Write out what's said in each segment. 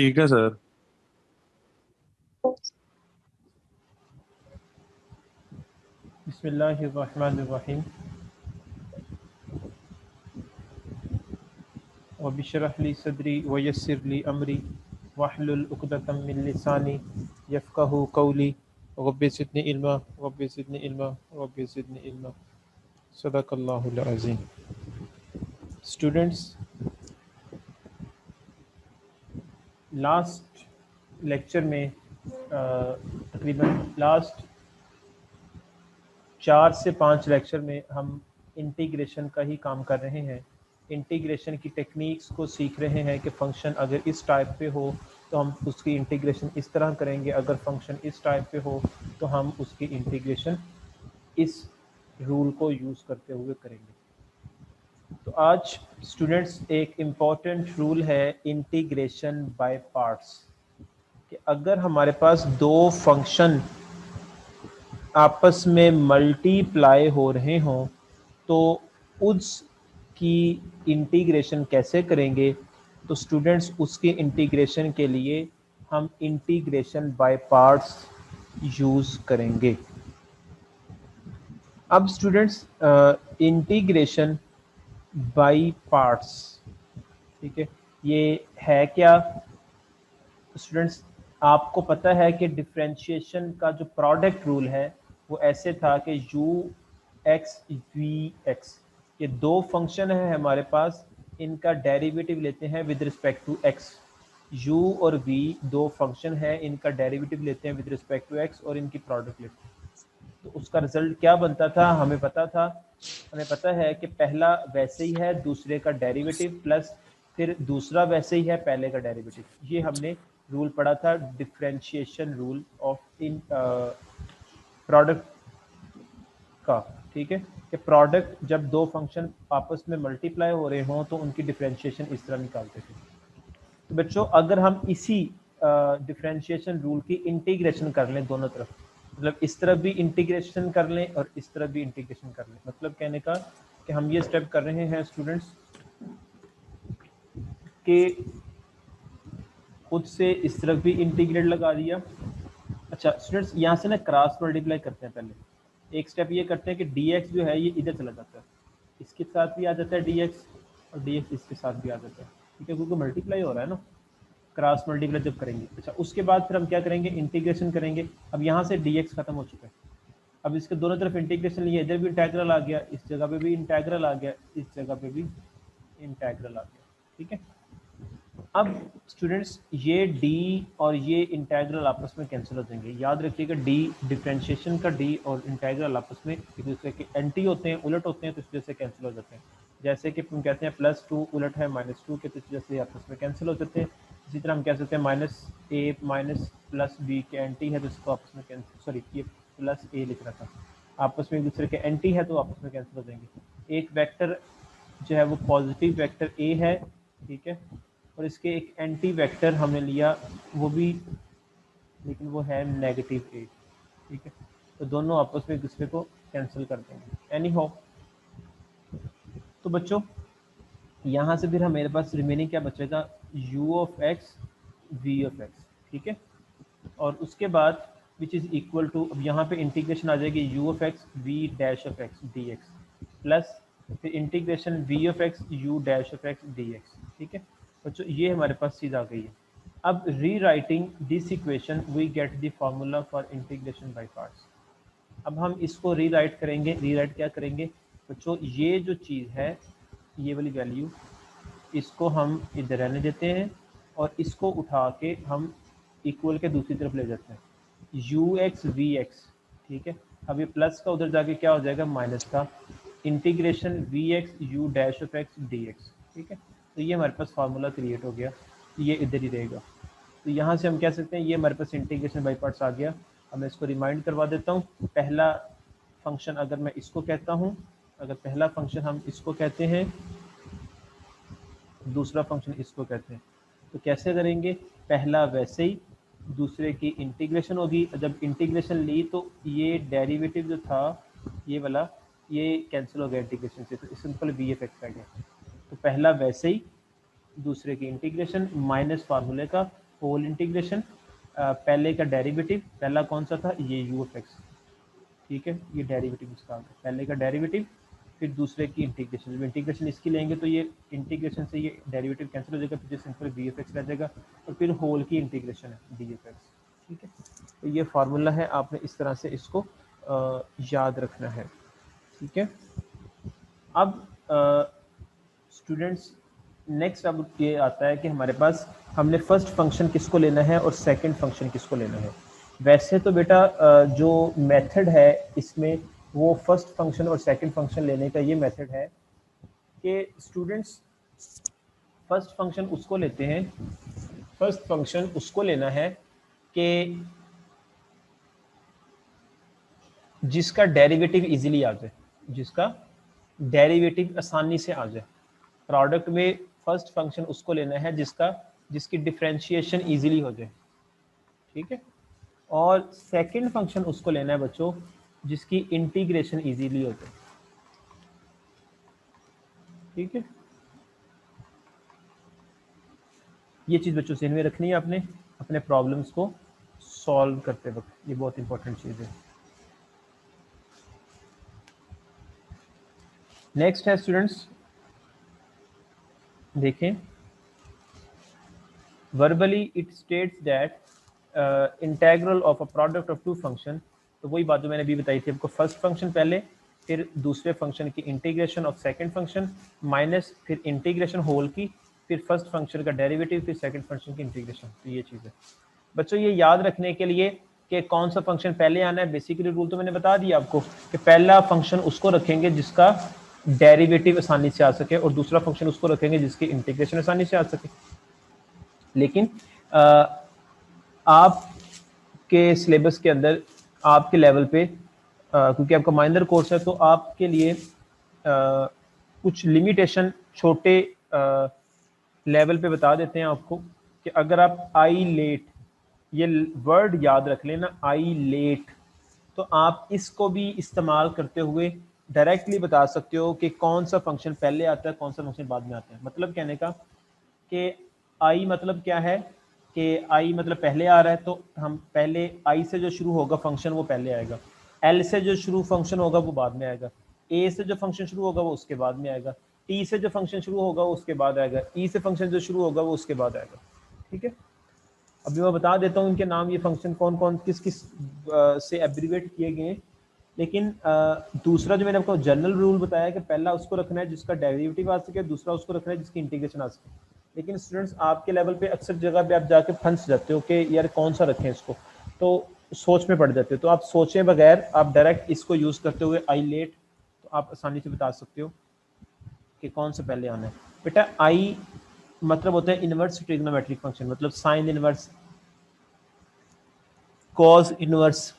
ठीक है सर। बिस्मिल्लाहिर्रहमानिर्रहीम वबिशरह ली सदरी वयस्सिर ली अमरी वहलुल उक़दतम मिन लिसानी यफ़क़हू क़ौली रब्बि ज़िदनी इल्मा रब्बि ज़िदनी इल्मा रब्बि ज़िदनी इल्मा। सदक़ल्लाहुल अज़ीम। स्टूडेंट्स, लास्ट लेक्चर में तकरीबन लास्ट 4 से 5 लेक्चर में हम इंटीग्रेशन का ही काम कर रहे हैं। इंटीग्रेशन की टेक्निक्स को सीख रहे हैं कि फ़ंक्शन अगर इस टाइप पे हो तो हम उसकी इंटीग्रेशन इस तरह करेंगे, अगर फंक्शन इस टाइप पे हो तो हम उसकी इंटीग्रेशन इस रूल को यूज़ करते हुए करेंगे। तो आज स्टूडेंट्स एक इम्पॉर्टेंट रूल है इंटीग्रेशन बाय पार्ट्स, कि अगर हमारे पास दो फंक्शन आपस में मल्टीप्लाई हो रहे हों तो उसकी इंटीग्रेशन कैसे करेंगे। तो स्टूडेंट्स, उसके इंटीग्रेशन के लिए हम इंटीग्रेशन बाय पार्ट्स यूज़ करेंगे। अब स्टूडेंट्स, इंटीग्रेशन बाय पार्ट्स, ठीक है, ये है क्या। स्टूडेंट्स, आपको पता है कि डिफरेंशिएशन का जो प्रोडक्ट रूल है वो ऐसे था कि u x v x, ये दो फंक्शन है हमारे पास, इनका डेरिवेटिव लेते हैं with respect to x। u और v दो फंक्शन है, इनका डेरिवेटिव लेते हैं विद रिस्पेक्ट टू x और इनकी प्रोडक्ट लेते हैं। तो उसका रिजल्ट क्या बनता था, हमें पता है कि पहला वैसे ही है दूसरे का डेरिवेटिव प्लस फिर दूसरा वैसे ही है पहले का डेरिवेटिव। ये हमने रूल पढ़ा था, differentiation rule of in product का। ठीक है, कि प्रोडक्ट जब दो फंक्शन आपस में मल्टीप्लाई हो रहे हों तो उनकी डिफरेंशिएशन इस तरह निकालते थे। तो बच्चों, अगर हम इसी डिफरेंशिएशन रूल की इंटीग्रेशन कर लें दोनों तरफ, मतलब इस तरफ भी इंटीग्रेशन कर लें और इस तरफ भी इंटीग्रेशन कर लें, मतलब कहने का कि हम ये स्टेप कर रहे हैं स्टूडेंट्स कि खुद से इस तरफ भी इंटीग्रेट लगा दिया। अच्छा स्टूडेंट्स, यहाँ से ना क्रॉस मल्टीप्लाई करते हैं। पहले एक स्टेप ये करते हैं कि dx जो है ये इधर चला जाता है, इसके साथ भी आ जाता है dx और dx इसके साथ भी आ जाता है, ठीक है, क्योंकि मल्टीप्लाई हो रहा है ना, क्रॉस मल्टीप्लाई जब करेंगे। अच्छा, उसके बाद फिर हम क्या करेंगे, इंटीग्रेशन करेंगे। अब यहाँ से dx खत्म हो चुका है, अब इसके दोनों तरफ इंटीग्रेशन लिया, इधर भी इंटेग्रल आ गया, इस जगह पे भी इंटेग्रल आ गया, इस जगह पे भी इंटेग्रल आ गया, ठीक है। अब स्टूडेंट्स, ये d और ये इंटेग्रल आपस में कैंसिल हो जाएंगे। याद रखिएगा, d डिफरेंशिएशन का d और इंटेग्रल आपस में एक दूसरे के एंटी होते हैं, उलट होते हैं, तो इस वजह से कैंसिल हो जाते हैं। जैसे कि हम कहते हैं +2 उलट है -2 के, तो इस वजह से आपस में कैंसिल हो जाते हैं। इसी तरह हम कह सकते हैं -a माइनस +b के एंटी है तो इसको आपस में कैंसिल, सॉरी ये +a लिख रहा था, आपस में एक दूसरे के एंटी है तो आपस में कैंसिल हो जाएंगे। एक वेक्टर जो है वो पॉजिटिव वेक्टर a है, ठीक है, और इसके एक एंटी वेक्टर हमने लिया वो भी, लेकिन वो है नेगेटिव a, ठीक है, तो दोनों आपस में एक दूसरे को कैंसिल कर देंगे। एनी हाउ, तो बच्चों यहाँ से फिर मेरे पास रिमेनिंग क्या बचेगा, u of x v of x, ठीक है, और उसके बाद विच इज़ इक्वल टू, अब यहाँ पे इंटीग्रेशन आ जाएगी u of x v dash of x dx plus फिर integration v of x u dash of x dx, ठीक है बच्चों, ये हमारे पास चीज़ आ गई है। अब rewriting this equation we get the formula for integration by parts. अब हम इसको री राइट करेंगे। री राइट क्या करेंगे बच्चों, ये जो चीज़ है, ये वाली वैल्यू, इसको हम इधर रहने देते हैं और इसको उठा के हम इक्वल के दूसरी तरफ ले जाते हैं, यू एक्स वी एक्स, ठीक है। अब ये प्लस का उधर जाके क्या हो जाएगा, माइनस का, integration v x u dash of x d x, ठीक है। तो ये हमारे पास फार्मूला क्रिएट हो गया, ये इधर ही रहेगा। तो यहाँ से हम कह सकते हैं ये हमारे पास इंटीग्रेशन बाई पार्ट्स आ गया। अब मैं इसको रिमाइंड करवा देता हूँ। पहला फंक्शन अगर मैं इसको कहता हूँ, अगर पहला फंक्शन हम इसको कहते हैं, दूसरा फंक्शन इसको कहते हैं, तो कैसे करेंगे, पहला वैसे ही, दूसरे की इंटीग्रेशन होगी। जब इंटीग्रेशन ली तो ये डेरिवेटिव जो था ये वाला, ये कैंसिल हो गया इंटीग्रेशन से, तो सिंपल वी एफ एक्स आ गया। तो पहला वैसे ही, दूसरे की इंटीग्रेशन माइनस फार्मूले का, होल इंटीग्रेशन, पहले का डेरिवेटिव, पहला कौन सा था, ये यू एफ एक्स, ठीक है, ये डेरिवेटिव इसका आ गया, पहले का डेरिवेटिव, फिर दूसरे की इंटीग्रेशन, जब इंटीग्रेशन इसकी लेंगे तो ये इंटीग्रेशन से ये डेरिवेटिव कैंसिल हो जाएगा, फिर सिंपल वी एफ एक्स रह जाएगा, और फिर होल की इंटीग्रेशन है डी एफ एक्स, ठीक है। तो ये फार्मूला है, आपने इस तरह से इसको याद रखना है, ठीक है। अब स्टूडेंट्स नेक्स्ट अब ये आता है कि हमारे पास हमने फर्स्ट फंक्शन किसको लेना है और सेकंड फंक्शन किसको लेना है। वैसे तो बेटा जो मेथड है इसमें वो फर्स्ट फंक्शन और सेकंड फंक्शन लेने का ये मेथड है कि स्टूडेंट्स फर्स्ट फंक्शन उसको लेते हैं, फर्स्ट फंक्शन उसको लेना है कि जिसका डेरिवेटिव इजीली आ जाए, जिसका डेरिवेटिव आसानी से आ जाए। प्रोडक्ट में फर्स्ट फंक्शन उसको लेना है जिसकी डिफरेंशिएशन इजीली हो जाए, ठीक है। और सेकंड फंक्शन उसको लेना है बच्चों जिसकी इंटीग्रेशन इजीली हो जाए, ठीक है। ये चीज बच्चों से में रखनी है आपने अपने प्रॉब्लम्स को सॉल्व करते वक्त, ये बहुत इंपॉर्टेंट चीज है। नेक्स्ट है स्टूडेंट्स, देखें, verbally it states that integral of a product of two function, तो वही बात जो मैंने अभी बताई थी आपको, फर्स्ट फंक्शन पहले, फिर दूसरे फंक्शन की integration of second function minus फिर इंटीग्रेशन होल की, फिर फर्स्ट फंक्शन का डेरिवेटिव, फिर सेकंड फंक्शन की इंटीग्रेशन। तो ये चीज़ है बच्चों, ये याद रखने के लिए कि कौन सा फंक्शन पहले आना है। बेसिकली रूल तो मैंने बता दिया आपको कि पहला फंक्शन उसको रखेंगे जिसका डेरिवेटिव आसानी से आ सके, और दूसरा फंक्शन उसको रखेंगे जिसकी इंटीग्रेशन आसानी से आ सके। लेकिन आपके सिलेबस के अंदर आपके लेवल पे क्योंकि आपका माइनर कोर्स है तो आपके लिए कुछ लिमिटेशन छोटे लेवल पे बता देते हैं आपको कि अगर आप आई लेट, ये वर्ड याद रख लेना, आई लेट, तो आप इसको भी इस्तेमाल करते हुए डायरेक्टली बता सकते हो कि कौन सा फंक्शन पहले आता है कौन सा फंक्शन बाद में आता है। मतलब कहने का कि आई मतलब क्या है कि आई मतलब पहले आ रहा है, तो हम पहले आई से जो शुरू होगा फंक्शन वो पहले आएगा, एल से जो शुरू फंक्शन होगा वो बाद में आएगा, ए से जो फंक्शन शुरू होगा वो उसके बाद में आएगा, टी से जो फंक्शन शुरू होगा वो उसके बाद आएगा, ई से फंक्शन जो शुरू होगा वो उसके बाद आएगा, ठीक है। अभी मैं बता देता हूँ इनके नाम, ये फंक्शन कौन कौन किस किस से एब्रीवेट किए गए। लेकिन दूसरा जो मैंने आपको जनरल रूल बताया कि पहला उसको रखना है जिसका डेरिवेटिव आ सके, दूसरा उसको रखना है जिसकी इंटीग्रेशन आ सके। लेकिन स्टूडेंट्स आपके लेवल पे अक्सर जगह पे आप जाके फंस जाते हो कि यार कौन सा रखें इसको, तो सोच में पड़ जाते हो। तो आप सोचें बगैर आप डायरेक्ट इसको यूज करते हुए आई लेट, तो आप आसानी से बता सकते हो कि कौन सा पहले आना है। बेटा आई मतलब होता है इनवर्स ट्रिग्नोमेट्रिक फंक्शन, मतलब sine inverse, cos inverse,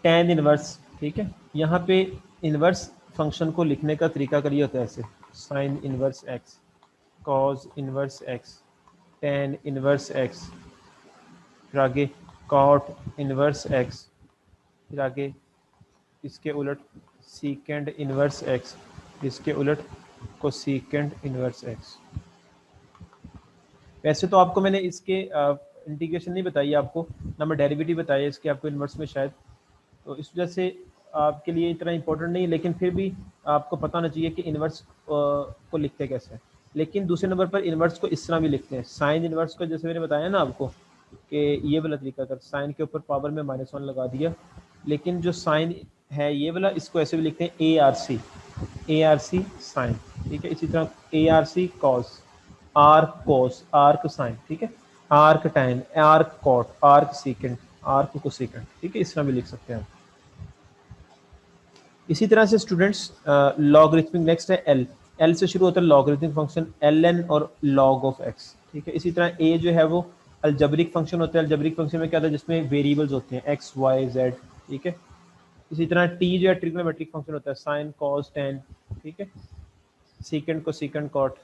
tan inverse, ठीक है। यहाँ पे इनवर्स फंक्शन को लिखने का तरीका करिए होता है ऐसे, sine inverse x, cos inverse x, tan inverse x, फिर आगे कॉट इनवर्स एक्स, फिर आगे इसके उलट सीकेंड इनवर्स एक्स, इसके उलट को सीकेंड इनवर्स एक्स। वैसे तो आपको मैंने इसके इंटीग्रेशन नहीं बताई आपको, ना मैं डेरिवेटिव बताया इसके आपको इनवर्स में शायद, तो इस वजह से आपके लिए इतना इंपॉर्टेंट नहीं है। लेकिन फिर भी आपको पता होना चाहिए कि इनवर्स को लिखते कैसे हैं। लेकिन दूसरे नंबर पर इनवर्स को इस तरह भी लिखते हैं, साइन इनवर्स को जैसे मैंने बताया ना आपको कि ये वाला तरीका कर, साइन के ऊपर पावर में -1 लगा दिया। लेकिन जो साइन है ये वाला, इसको ऐसे भी लिखते हैं ए आर सी साइन, ठीक है। इसी तरह A R C cos, arc cos, arc sine, ठीक है, arc tan, arc cot, arc secant, arc cosecant, ठीक है, इस तरह भी लिख सकते हैं। इसी तरह से स्टूडेंट्स लॉगरिथमिक नेक्स्ट है एल, एल से शुरू होता है लॉगरिथमिक फंक्शन, एल एन और लॉग ऑफ एक्स, ठीक है। इसी तरह ए जो है वो अलजबरिक फंक्शन होता है, अलजबरिक फंक्शन में क्या होता है जिसमें वेरिएबल्स होते हैं एक्स वाई जेड, ठीक है। इसी तरह टी जो है ट्रिग्नोमेट्रिक फंक्शन होता है, साइन कॉस टैन, ठीक है, सीकेंड को सीकेंड कॉट।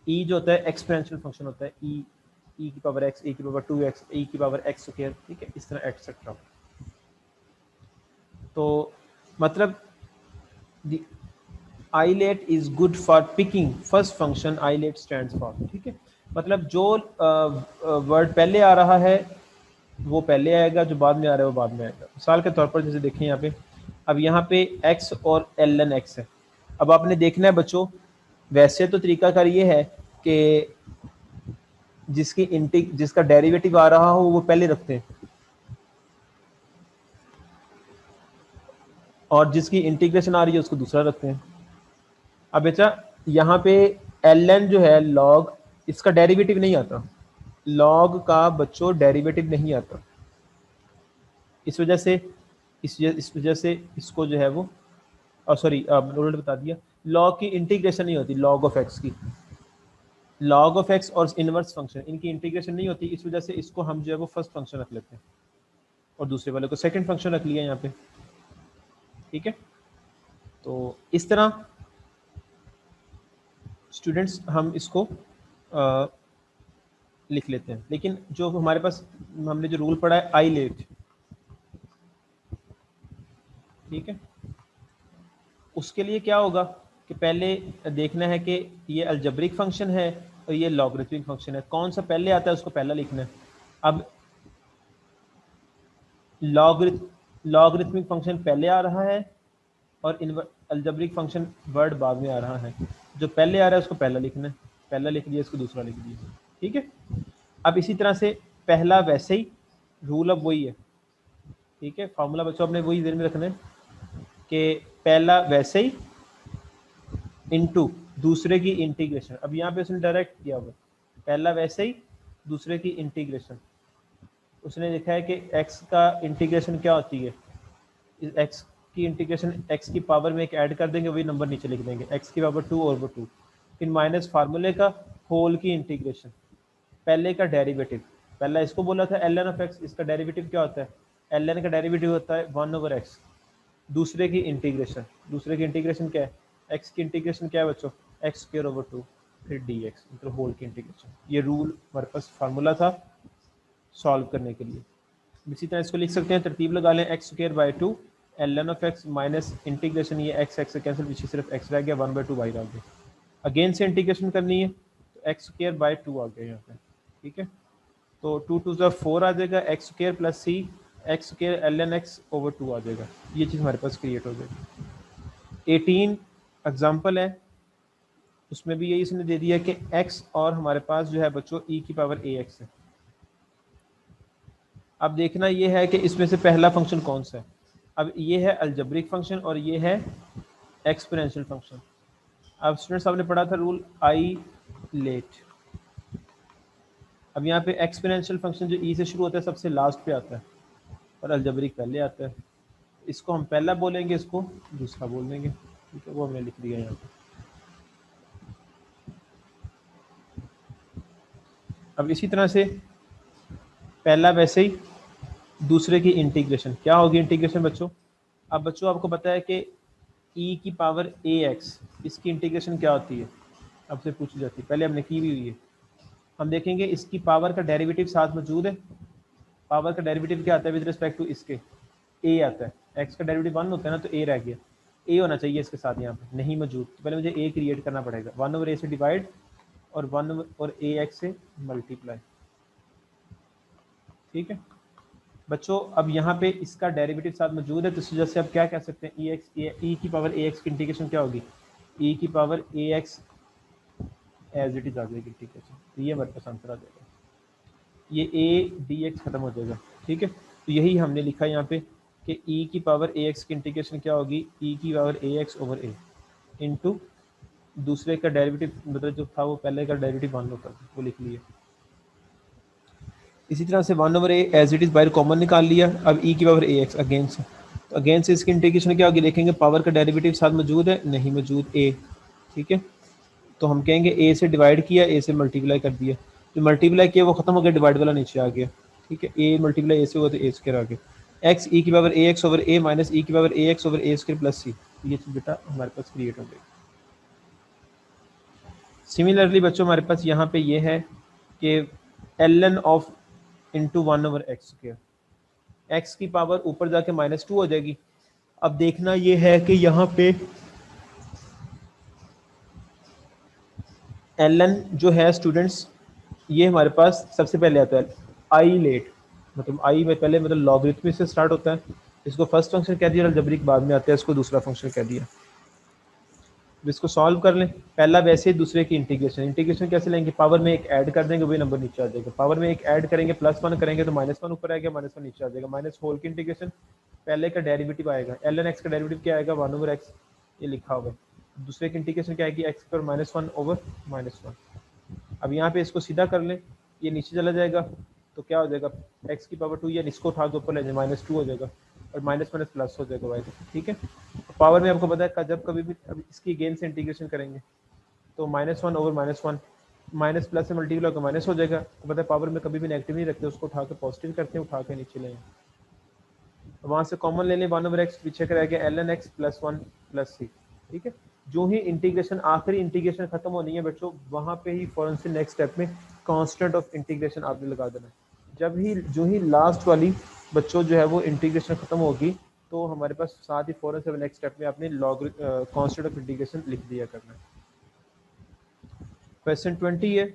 ई जो होता है एक्सपोनेंशियल फंक्शन होता है, ई ई की पावर एक्स, ई की पावर 2x, ई की पावर एक्स स्क्वायर, ठीक है, इस तरह एक्सेट्रा। तो मतलब ilet is good for picking first function ilet stands for, ठीक है। मतलब जो वर्ड पहले आ रहा है वो पहले आएगा, जो बाद में आ रहा है वो बाद में आएगा। मिसाल के तौर पर जैसे देखें यहाँ पे, अब यहाँ पे x और ln x है। अब आपने देखना है बच्चों, वैसे तो तरीकाकार ये है कि जिसका डेरिवेटिव आ रहा हो वो पहले रखते हैं, और जिसकी इंटीग्रेशन आ रही है उसको दूसरा रखते हैं। अब बेटा यहाँ पे ln जो है log, इसका डेरिवेटिव नहीं आता, log का बच्चों डेरिवेटिव नहीं आता। इस वजह से इस वजह से इसको जो है वो, सॉरी उल्टा बता दिया, log की इंटीग्रेशन नहीं होती, log ऑफ x की, log ऑफ x और इनवर्स फंक्शन इनकी इंटीग्रेशन नहीं होती। इस वजह से इसको हम जो है वो फर्स्ट फंक्शन रख लेते हैं और दूसरे वाले को सेकंड फंक्शन रख लिया यहाँ पे। ठीक है, तो इस तरह स्टूडेंट्स हम इसको लिख लेते हैं। लेकिन जो हमारे पास हमने जो रूल पढ़ा है आई लेट, ठीक है, उसके लिए क्या होगा कि पहले देखना है कि ये अलजेब्रिक फंक्शन है और ये लॉगरिथमिक फंक्शन है, कौन सा पहले आता है उसको पहला लिखना है। अब लॉगरिथमिक फंक्शन पहले आ रहा है और अलजेब्रिक फंक्शन वर्ड बाद में आ रहा है। जो पहले आ रहा है उसको पहला लिखना है, पहला लिख दिया, इसको दूसरा लिख दिया। ठीक है, अब इसी तरह से पहला वैसे ही, रूल अब वही है। ठीक है, फार्मूला बच्चों आपने वही ध्यान में रखना है कि पहला वैसे ही इनटू दूसरे की इंटीग्रेशन। अब यहाँ पे उसने डायरेक्ट किया हुआ, पहला वैसे ही दूसरे की इंटीग्रेशन। उसने लिखा है कि x का इंटीग्रेशन क्या होती है, x की इंटीग्रेशन x की पावर में एक ऐड कर देंगे, वही नंबर नीचे लिख देंगे, x की पावर 2 ओवर 2, फिर माइनस फार्मूले का होल की इंटीग्रेशन, पहले का डेरिवेटिव, पहला इसको बोला था ln ऑफ x, इसका डेरिवेटिव क्या होता है, ln का डेरिवेटिव होता है 1 ओवर x, दूसरे की इंटीग्रेशन, दूसरे की इंटीग्रेशन क्या है, x की इंटीग्रेशन क्या है बच्चों, x स्क्वायर ओवर 2 फिर dx, मतलब होल की इंटीग्रेशन। ये रूल हमारे पास फार्मूला था सॉल्व करने के लिए। इसी तरह इसको लिख सकते हैं, तरतीब लगा लें, x square by 2 ln of x minus integration, ये x से कैंसिल, पीछे सिर्फ x रह गया, 1/2 y रह गया। अगेन से इंटीग्रेशन करनी है तो एक्स स्क्वायर बाई 2 आ गया यहाँ पे। ठीक है, तो 2 2 ज़ा 4 आ जाएगा, x square plus c x square ln x over 2 आ जाएगा। ये चीज़ हमारे पास क्रिएट हो जाएगी। 18 एग्जाम्पल है, उसमें भी यही इसने दे दिया कि x और हमारे पास जो है बच्चों e की पावर ax है। अब देखना ये है कि इसमें से पहला फंक्शन कौन सा है। अब ये है अलजेब्रिक फंक्शन और ये है एक्सपोनेंशियल फंक्शन। अब स्टूडेंट्स आपने पढ़ा था रूल आई लेट। अब यहाँ पे एक्सपोनेंशियल फंक्शन जो ई से शुरू होता है सबसे लास्ट पे आता है और अलजेब्रिक पहले आता है। इसको हम पहला बोलेंगे, इसको दूसरा बोल देंगे। ठीक है, वो हमने लिख दिया यहाँ पे। अब इसी तरह से पहला वैसे ही दूसरे की इंटीग्रेशन क्या होगी इंटीग्रेशन बच्चों। अब बच्चों आपको पता है कि e की पावर ax, इसकी इंटीग्रेशन क्या होती है, आपसे पूछी जाती है, पहले हमने की भी हुई है। हम देखेंगे इसकी पावर का डेरिवेटिव साथ मौजूद है। पावर का डेरिवेटिव क्या आता है विद रिस्पेक्ट टू इसके, a आता है। x का डेरिवेटिव 1 होता है ना, तो a रह गया, a होना चाहिए इसके साथ, यहाँ पे नहीं मौजूद, तो पहले मुझे a क्रिएट करना पड़ेगा, 1 ओवर a से डिवाइड और 1 और ax से मल्टीप्लाई। ठीक है बच्चों, अब यहाँ पे इसका डेरिवेटिव साथ मौजूद है, तो इस वजह से अब क्या कह सकते हैं, e की पावर ax की इंटीग्रेशन क्या होगी, e की power ax as it is आ जाएगी। ठीक है, तो ये हमारे पास आंसर आ जाएगा, ये a dx खत्म हो जाएगा। ठीक है, तो यही हमने लिखा यहाँ पे कि e की पावर ax की इंटीग्रेशन क्या होगी, e की power ax over a into दूसरे का डेरिवेटिव, मतलब जो था वो पहले का डेरिवेटिव 1 होता था, वो लिख लिया। इसी तरह से 1 over a as it is बाहर कॉमन निकाल लिया। अब e की पावर ax अगेन से, तो अगेन से इसकी इंटीग्रेशन क्या होगी, देखेंगे पावर का डेरिवेटिव साथ मौजूद है, नहीं मौजूद a। ठीक है, तो हम कहेंगे a से डिवाइड किया, a से मल्टीप्लाई कर दिया, जो मल्टीप्लाई किया वो खत्म हो गया, डिवाइड वाला नीचे आ गया। ठीक है, a मल्टीप्लाई a से हुआ तो a स्क्वायर आ गया, x e की power ax over a minus e की power ax over a square plus c, ये चीज़ बेटा हमारे पास क्रिएट हो गई। सिमिलरली बच्चों हमारे पास यहाँ पे ये है कि ln of into 1 over x square, x की पावर ऊपर जाके -2 हो जाएगी। अब देखना ये है कि यहाँ पे ln जो है स्टूडेंट्स ये हमारे पास सबसे पहले आता है आई लेट, मतलब आई में पहले मतलब लॉगरिथमिक से स्टार्ट होता है, इसको फर्स्ट फंक्शन कह दिया, अलजेब्रिक बाद में आता है, इसको दूसरा फंक्शन कह दिया। इसको सॉल्व कर लें, पहला वैसे ही दूसरे की इंटीग्रेशन, इंटीग्रेशन कैसे लेंगे, पावर में एक ऐड कर देंगे वही नंबर नीचे आ जाएगा, पावर में एक ऐड करेंगे +1 करेंगे तो -1 ऊपर आएगा, -1 नीचे आ जाएगा, माइनस होल की इंटीग्रेशन, पहले का डेरिवेटिव आएगा ln x का डेरिवेटिव क्या आएगा 1/x, ये लिखा हुआ है, दूसरे की इंटीग्रेशन क्या आएगी x पर -1/-1। अब यहाँ पे इसको सीधा कर लें, ये नीचे चला जाएगा तो क्या हो जाएगा x की पावर 2, या इसको उठा के ऊपर ले जाए -2 हो जाएगा, और माइनस माइनस प्लस हो जाएगा y, ठीक है। पावर में आपको पता है जब कभी भी अब इसकी गेन से इंटीग्रेशन करेंगे तो -1/-1, माइनस प्लस से मल्टीप्लाई होकर माइनस हो जाएगा, तो पता है पावर में कभी भी नेगेटिव नहीं रखते, उसको उठा के पॉजिटिव करते हैं, उठा के नीचे ले, वहाँ से कॉमन ले लें 1/x, पीछे का रह गया ln x +1 + c, ठीक है। जो ही इंटीग्रेशन आखिरी इंटीग्रेशन खत्म होनी है बच्चों, वहाँ पे ही फौरन से नेक्स्ट स्टेप में कांस्टेंट ऑफ इंटीग्रेशन आपने लगा देना है। जब ही जो ही लास्ट वाली बच्चों जो है वो इंटीग्रेशन खत्म होगी तो हमारे पास साथ ही फौरन से नेक्स्ट स्टेप में आपने लॉग कांस्टेंट ऑफ इंटीग्रेशन लिख दिया करना है। क्वेश्चन 20 है,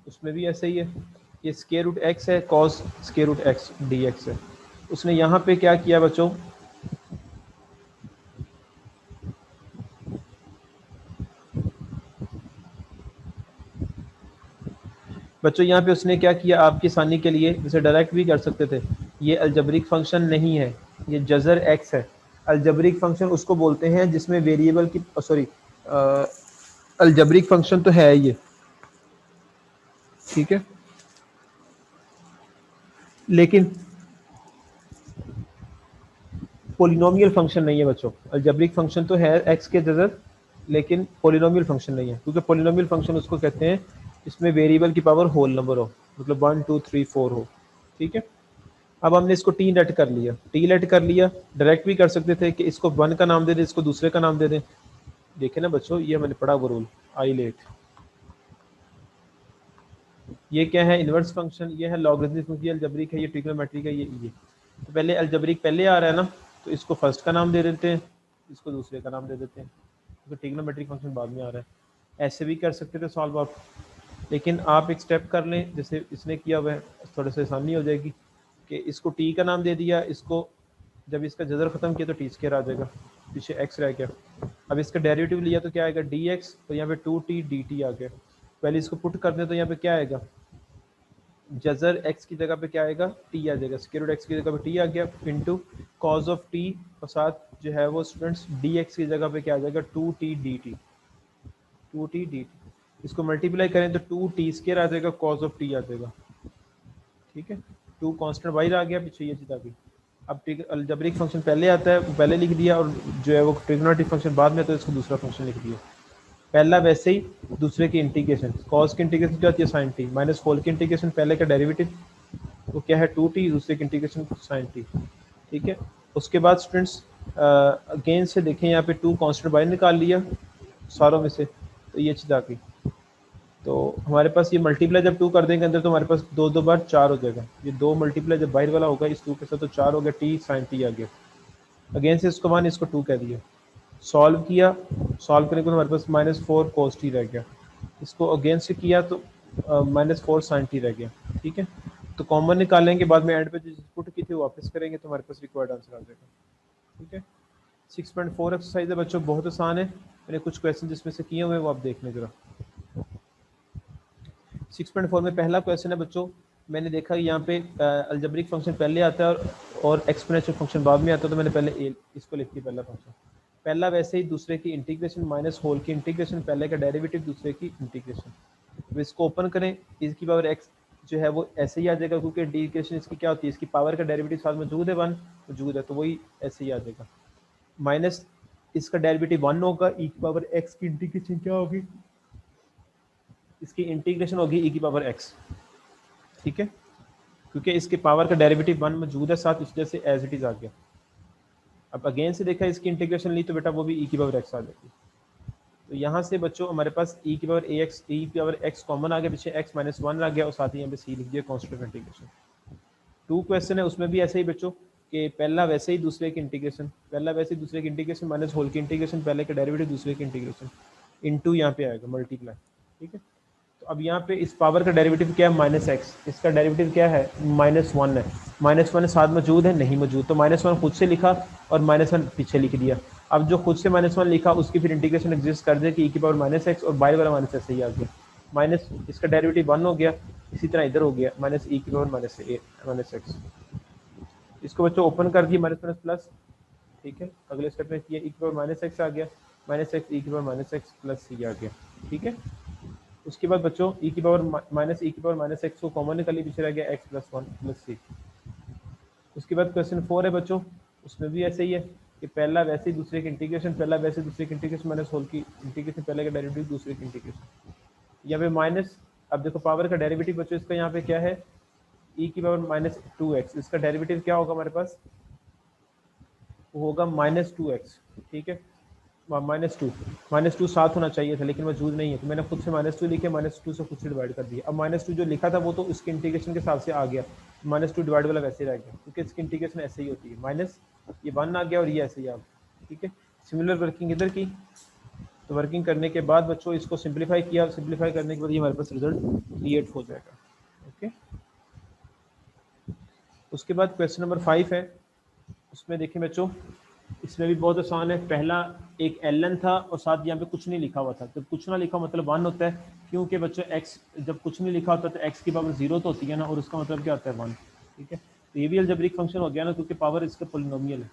उसमें भी ऐसा ही है, ये स्क्वायर रूट x है, cos square root x dx है। उसने यहाँ पे क्या किया बच्चों, यहाँ पे उसने क्या किया आपकी आसानी के लिए, जैसे डायरेक्ट भी कर सकते थे, ये अलजबरिक फंक्शन नहीं है, ये जजर x है। अलजबरिक फंक्शन उसको बोलते हैं जिसमें वेरिएबल की सॉरी अलजबरिक फंक्शन तो है ये, ठीक है, लेकिन पोलिनोमियल फंक्शन नहीं है बच्चों। अलजेब्रिक फंक्शन तो है एक्स के जजर, लेकिन पोलिनोमियल फंक्शन नहीं है, क्योंकि पोलिनोमियल फंक्शन उसको कहते हैं इसमें वेरिएबल की पावर होल नंबर हो, मतलब 1 2 3 4 हो, ठीक है। अब हमने इसको टी लेट कर लिया, टी लेट कर लिया, डायरेक्ट भी कर सकते थे कि इसको 1 का नाम दे दें, इसको दूसरे का नाम दे दें। देखे ना बच्चों, ये मैंने पढ़ा वो रूल आई लेट, ये क्या है इनवर्स फंक्शन, ये है लॉगरिथमिक, ये अलजेब्रिक है, ये ट्रिग्नोमेट्रिक है, ये तो पहले अलजेब्रिक पहले आ रहा है ना, तो इसको फर्स्ट का नाम दे देते हैं, इसको दूसरे का नाम दे देते हैं, क्योंकि ट्रिग्नोमेट्रिक फंक्शन बाद में आ रहा है। ऐसे भी कर सकते थे सॉल्व आप, लेकिन आप एक स्टेप कर लें जैसे इसने किया हुआ है, थोड़ा सा आसानी हो जाएगी कि इसको टी का नाम दे दिया, इसको जब इसका जजर ख़त्म किया तो टी स्क्वायर आ जाएगा, पीछे एक्स रह गया। अब इसका डेरिवेटिव लिया तो क्या आएगा डी एक्स, तो यहाँ पे 2t dt आ गया। पहले इसको पुट कर दें तो यहाँ पे क्या आएगा, जजर x की जगह पे क्या आएगा t आ जाएगा, स्क्वायर रूट x की जगह पे t आ गया, इनटू cos ऑफ t, और साथ जो है वो स्टूडेंट्स dx की जगह पे क्या आ जाएगा 2t dt, 2t dt। इसको मल्टीप्लाई करें तो 2t स्क्वायर आ जाएगा, cos ऑफ t आ जाएगा, ठीक है। 2 कांस्टेंट बाहर आ गया, पीछे ये चीज़ आ गई। अब अलजेब्रिक फंक्शन पहले आता है, पहले लिख दिया, और जो है वो ट्रिग्नोमेट्रिक फंक्शन बाद में, तो इसको दूसरा फंक्शन लिख दिया। पहला वैसे ही, दूसरे की इंटीग्रेशन, कॉस की इंटीग्रेशन क्या होती है साइन टी, माइनस होल की इंटीग्रेशन पहले का डेरिवेटिव वो क्या है 2t, दूसरे की इंटीग्रेशन साइन टी, ठीक है। उसके बाद स्टूडेंट्स अगेन से देखें, यहाँ पे 2 कांस्टेंट बाहर निकाल लिया सारों में से, तो ये चीज़ आ गई। तो हमारे पास ये मल्टीप्लाई जब 2 कर देंगे अंदर, तो हमारे पास 2 2 बार 4 हो जाएगा, ये 2 मल्टीप्लाई जब बाहर वाला होगा इस 2 के साथ तो 4 हो गया, टी साइन टी आ गया। अगेन से इसको 1, इसको 2 कह दिया, सॉल्व किया, सॉल्व करने के बाद हमारे पास -4 cos t रह गया, इसको अगेन से किया तो -4 sin t रह गया, ठीक है। तो कॉमन निकालेंगे, बाद में एंड पे जो पुट की थी वापस करेंगे तो हमारे पास रिक्वायर्ड आंसर आ जाएगा, ठीक है। 6.4 एक्सरसाइज है बच्चों, बहुत आसान है, मैंने कुछ क्वेश्चन जिसमें से किए हुए हैं वो आप देख लें जरा। 6.4 में पहला क्वेश्चन है बच्चों, मैंने देखा यहाँ पे अलजेब्रिक फंक्शन पहले आता है और एक्सपोनेंशियल फंक्शन बाद में आता है, तो मैंने पहले इसको लिख दिया पहला फंक्शन। पहला वैसे ही दूसरे की इंटीग्रेशन, माइनस होल की इंटीग्रेशन, पहले का डेरिवेटिव दूसरे की इंटीग्रेशन। अब इसको ओपन करें, इसकी पावर एक्स जो है वो ऐसे ही आ जाएगा, क्योंकि इंटीग्रेशन इसकी क्या होती है, इसकी पावर का डेरिवेटिव साथ मौजूद है 1 मौजूद है, तो वही ऐसे ही आ जाएगा। माइनस इसका डेरिवेटिव 1 होगा, ई की पावर एक्स की इंटीग्रेशन क्या होगी, इसकी इंटीग्रेशन होगी ई की पावर एक्स, ठीक है, क्योंकि इसके पावर का डेरिवेटिव 1 मौजूद है साथ, इस वजह से एज इट इज आ गया। अब अगेन से देखा इसकी इंटीग्रेशन ली तो बेटा वो भी ई की पावर एक्स आ जाएगी। तो यहाँ से बच्चों हमारे पास ई की पावर एक्स, ई की पावर एक्स कॉमन आ गया, पीछे एक्स -1 आ गया, और साथ ही यहाँ पे सी लिख दिया कांस्टेंट इंटीग्रेशन। 2 क्वेश्चन है, उसमें भी ऐसे ही बच्चों कि पहला वैसे ही दूसरे की इंटीग्रेशन, पहला वैसे ही दूसरे की इंटीग्रेशन, माइनस होल की इंटीग्रेशन, पहले का डेरिवेटिव दूसरे की इंटीग्रेशन, इनटू यहाँ पे आएगा मल्टीप्लाई, ठीक है। तो अब यहाँ पे इस पावर का डेरिवेटिव क्या है, माइनस एक्स, इसका डेरिवेटिव क्या है, -1 है। -1 साथ मौजूद है, नहीं मौजूद, तो -1 खुद से लिखा और -1 पीछे लिख दिया। अब जो खुद से -1 लिखा उसकी फिर इंटीग्रेशन एग्जिस्ट कर दे कि e की पावर -x, और बाहर वाला माइनस ऐसे ही आ गया, माइनस इसका डेरिवेटिव 1 हो गया। इसी तरह इधर हो गया -e की पावर -x। इसको बच्चों ओपन कर दिया, माइनस माइनस प्लस, ठीक है। अगले स्टेप में किया, e की पावर -x आ गया, -x e की पावर -x प्लस c आ गया, ठीक है। उसके बाद बच्चों e की पावर -x को कॉमन निकालिए, पीछे रह गया x + 1 + c। उसके बाद क्वेश्चन 4 है बच्चों, उसमें भी ऐसे ही है कि पहला वैसे ही दूसरे की इंटीग्रेशन, पहला वैसे दूसरे की इंटीग्रेशन, माइनस होल की इंटीग्रेशन, पहले का डेरिवेटिव दूसरे की इंटीग्रेशन। यहाँ पे माइनस, अब देखो पावर का डेरिवेटिव बच्चों इसका यहाँ पे क्या है, e की पावर -2x, इसका डेरिवेटिव क्या होगा हमारे पास, वो होगा -2x, ठीक है। -2 साथ होना चाहिए था लेकिन मौजूद नहीं है, तो मैंने खुद से -2 लिखे, -2 से खुद से डिवाइड कर दिया। अब -2 जो लिखा था वो तो इसके इंटीग्रेशन के हिसाब से आ गया, -2 डिवाइड वाला वैसे ही रह गया, क्योंकि इसकी इंटीग्रेशन ऐसे ही होती है, माइनस ये 1 आ गया और ये ऐसे ही आ गया, ठीक है। सिमिलर वर्किंग इधर की, तो वर्किंग करने के बाद बच्चों इसको सिंप्लीफाई किया, सिंप्लीफाई करने के बाद ये हमारे पास रिजल्ट क्रिएट हो जाएगा, ओके। उसके बाद क्वेश्चन नंबर 5 है, उसमें देखिए बच्चों, इसमें भी बहुत आसान है। पहला एक ln था और साथ यहाँ पे कुछ नहीं लिखा हुआ था, तो कुछ ना लिखा मतलब 1 होता है, क्योंकि बच्चों x जब कुछ नहीं लिखा होता तो x की पावर 0 तो होती है ना, और उसका मतलब क्या होता है 1, ठीक है। तो ये भी अलजेब्रिक फंक्शन हो गया ना, क्योंकि पावर इसका पोलिनोमियल है।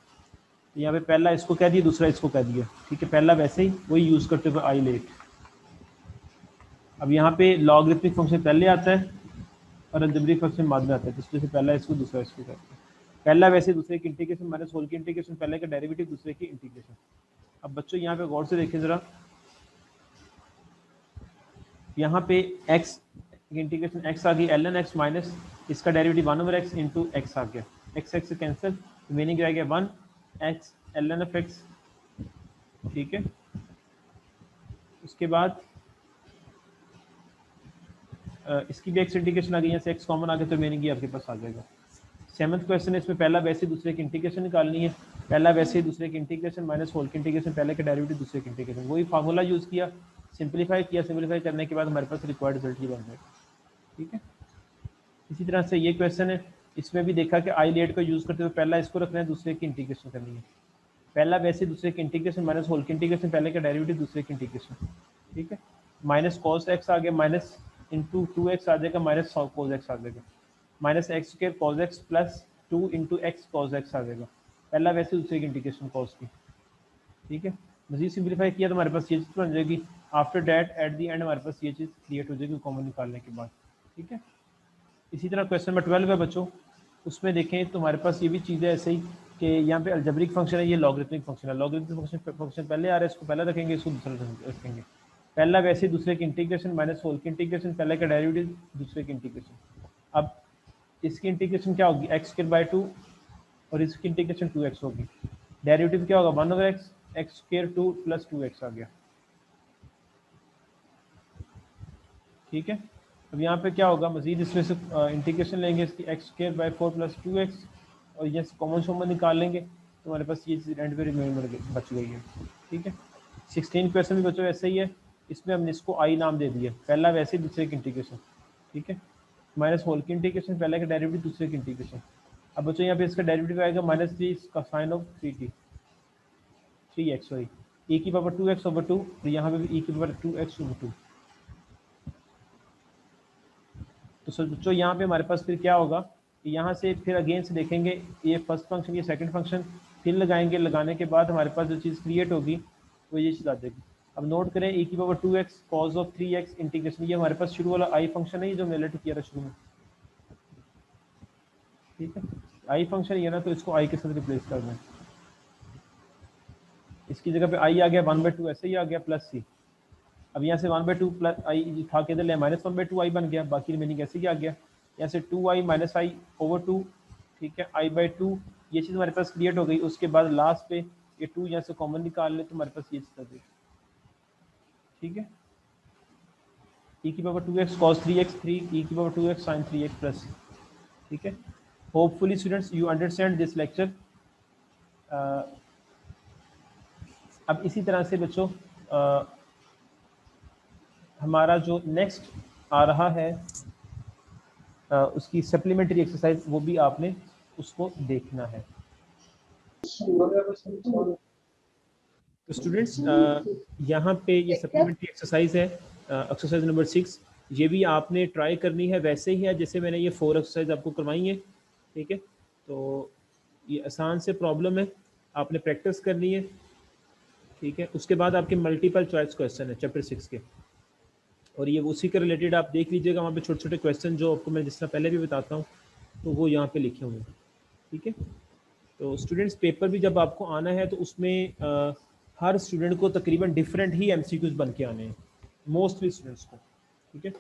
तो यहाँ पे पहला इसको कह दिया, दूसरा इसको कह दिया, ठीक है। पहला वैसे ही वही यूज़ करते हुए आई लेट। अब यहाँ पे लॉगरिथमिक फंक्शन पहले आता है और अलजेब्रिक फंक्शन बाद में आता है, तो इसलिए से पहला इसको दूसरा इसको कहते हैं। पहला वैसे दूसरे की इंटीग्रेशन, माइनस होल की इंटीग्रेशन, पहले का डेरिवेटिव दूसरे की इंटीग्रेशन। अब बच्चों यहाँ पे गौर से देखें जरा, यहाँ पे x इंटीग्रेशन x आ गई, ln x माइनस इसका डेरिवेटिव 1/x इंटू एक्स आ गया, x से कैंसिल, रिमेनिंग रह गया 1x ln of x, ठीक है। उसके बाद इसकी भी x इंटीग्रेशन आ गई, यहाँ से x कॉमन आ गया तो रिमेनिंग ये आपके पास आ जाएगा। 7th क्वेश्चन है, इसमें पहला वैसे दूसरे की इंटीग्रेशन निकालनी है, पहला वैसे दूसरे की इंटीग्रेशन माइनस होल की इंटीग्रेशन, पहले का डेरिवेटिव दूसरे की इंटीग्रेशन, वही फार्मूला यूज़ किया, सिंप्लीफाई किया, सिंप्लीफाई करने के बाद हमारे पास रिक्वायर्ड रिजल्ट ही बन जाएगा, ठीक है। इसी तरह से ये क्वेश्चन है, इसमें भी देखा कि आई लेट को यूज़ करते हुए पहला इसको रखना है, दूसरे की इंटीग्रेशन करनी है, पहला वैसे दूसरे की इंटीग्रेशन माइनस होल की इंटीग्रेशन, पहले का डेरिवेटिव दूसरे की इंटीग्रेशन, ठीक है। माइनस कॉस एक्स आ गया, माइनस इंटू 2x आ जाएगा, माइनस कॉस एक्स आ जाएगा, minus x square cos x plus 2 into x cos x आ जाएगा, पहला वैसे दूसरे की इंटीग्रेशन कॉस की, ठीक है। मजीद सिंप्लीफाई किया तो हमारे पास ये चीज़ बन जाएगी। After that at the and हमारे पास ये चीज़ क्रिएट हो जाएगी कॉमन निकालने के बाद, ठीक है। इसी तरह क्वेश्चन नंबर 12 है बच्चों, उसमें देखें तो हमारे पास ये भी चीज़ है ऐसे ही कि यहाँ पे अलजेब्रिक फंक्शन है, ये लॉगरिथमिक फंक्शन है, लॉगरिथमिक फंक्शन पहले आ रहा है, इसको पहला रखेंगे, इसको दूसरा रखेंगे। पहला वैसे दूसरे की इंटीग्रेशन माइनस होल की इंटीग्रेशन, पहले का डेरिवेटिव दूसरे की इंटीग्रेशन। अब इसकी इंटीग्रेशन क्या होगी, x² 2 और इसकी इंटीग्रेशन 2x होगी, डेरिवेटिव क्या होगा 1/x, x² 2 + 2x आ गया, ठीक है। अब यहाँ पे क्या होगा, मजीद इसमें से इंटीग्रेशन लेंगे इसकी, x² 4 + 2x, और ये कॉमन शॉमन निकाल लेंगे तो हमारे पास ये चीज़ एंड पे रिमेंबर बच गई है, ठीक है। 16 क्वेश्चन भी बच्चों ऐसे ही है, इसमें हमने इसको आई नाम दे दिया, पहला वैसे दूसरे की इंटीग्रेशन, ठीक है, माइनस होल की इंटीग्रेशन, पहले का डेरिवेटिव दूसरे की इंटीग्रेशन। अब बच्चों यहाँ पे इसका डेरिवेटिव आएगा -3 इसका sine of 3x, sorry e की पावर 2x/2, और यहाँ पे भी e की पावर 2x/2। तो सर बच्चों यहाँ पे हमारे पास फिर क्या होगा कि यहाँ से फिर अगेन से देखेंगे, ये फर्स्ट फंक्शन, ये सेकंड फंक्शन, फिर लगाएंगे, लगाने के बाद हमारे पास जो चीज़ क्रिएट होगी वो ये चीज़ आ जाएगी। अब नोट करें, e की power 2x cos of 3x integration, ये हमारे पास शुरू वाला आई फंक्शन है, ये जो हमने लेट किया था शुरू में, ठीक है। आई फंक्शन ये ना, तो इसको आई के साथ रिप्लेस कर दें, इसकी जगह पे आई आ गया 1/2, ऐसे ही आ गया प्लस सी। अब यहाँ से 1/2 प्लस आई था के इधर ले, -1/2 आई बन गया, बाकी रिमेनिंग ऐसे ही आ गया, यहाँ से 2i - i/2, ठीक है, i/2, ये चीज़ हमारे पास क्रिएट हो गई। उसके बाद लास्ट पे ये 2 यहाँ से कॉमन निकाल ले तो हमारे पास ये चीज़ आ गई, ठीक है। e की power 2x cos 3x 3, e की power 2x sin 3x plus, ठीक है। Hopefully students you understand this lecture. अब इसी तरह से बच्चों हमारा जो नेक्स्ट आ रहा है उसकी सप्लीमेंट्री एक्सरसाइज, वो भी आपने उसको देखना है। तो स्टूडेंट्स यहाँ पे ये सप्लीमेंट्री एक्सरसाइज है, एक्सरसाइज नंबर 6। ये भी आपने ट्राई करनी है वैसे ही है जैसे मैंने ये 4 एक्सरसाइज आपको करवाई है, ठीक है। तो ये आसान से प्रॉब्लम है, आपने प्रैक्टिस करनी है, ठीक है। उसके बाद आपके मल्टीपल चॉइस क्वेश्चन है चैप्टर 6 के, और ये उसी के रिलेटेड आप देख लीजिएगा, वहाँ पे छोटे छोटे क्वेश्चन जो आपको मैं जिस तरह पहले भी बताता हूँ तो वो यहाँ पे लिखे हुए हैं, ठीक है। तो स्टूडेंट्स पेपर भी जब आपको आना है तो उसमें हर स्टूडेंट को तकरीबन डिफरेंट ही एमसीक्यूज बन के आने हैं, मोस्टली स्टूडेंट्स को, ठीक है।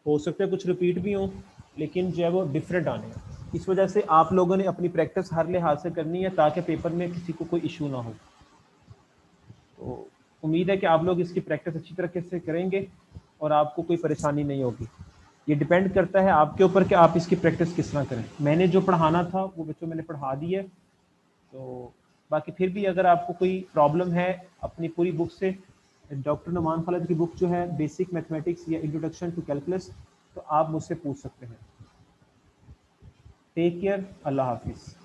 हो सकता है कुछ रिपीट भी हो, लेकिन जो है वो डिफरेंट आने हैं। इस वजह से आप लोगों ने अपनी प्रैक्टिस हर लिहाज से करनी है ताकि पेपर में किसी को कोई इशू ना हो। तो उम्मीद है कि आप लोग इसकी प्रैक्टिस अच्छी तरीके से करेंगे और आपको कोई परेशानी नहीं होगी। ये डिपेंड करता है आपके ऊपर कि आप इसकी प्रैक्टिस किस तरह करें। मैंने जो पढ़ाना था वो बच्चों मैंने पढ़ा दी है, तो बाकी फिर भी अगर आपको कोई प्रॉब्लम है अपनी पूरी बुक से, डॉक्टर नुमान खालिद की बुक जो है बेसिक मैथमेटिक्स या इंट्रोडक्शन टू कैलकुलस, तो आप मुझसे पूछ सकते हैं। टेक केयर, अल्लाह हाफिज़।